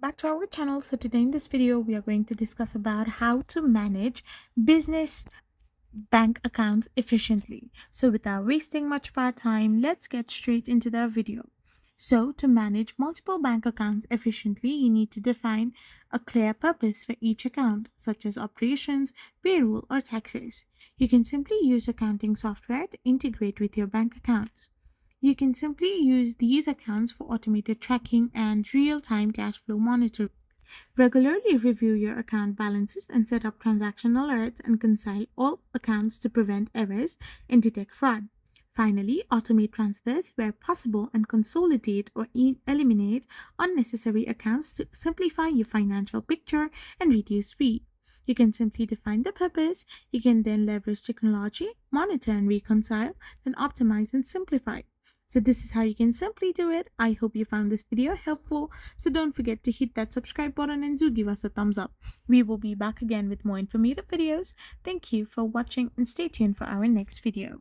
Back to our channel. So today in this video we are going to discuss about how to manage business bank accounts efficiently. So without wasting much of our time, let's get straight into the video. So to manage multiple bank accounts efficiently, you need to define a clear purpose for each account, such as operations, payroll, or taxes. You can simply use accounting software to integrate with your bank accounts. You can simply use these accounts for automated tracking and real-time cash flow monitoring. Regularly review your account balances and set up transaction alerts and reconcile all accounts to prevent errors and detect fraud. Finally, automate transfers where possible and consolidate or eliminate unnecessary accounts to simplify your financial picture and reduce fee. You can simply define the purpose. You can then leverage technology, monitor and reconcile, then optimize and simplify. So this is how you can simply do it. I hope you found this video helpful. So don't forget to hit that subscribe button and do give us a thumbs up. We will be back again with more informative videos. Thank you for watching and stay tuned for our next video.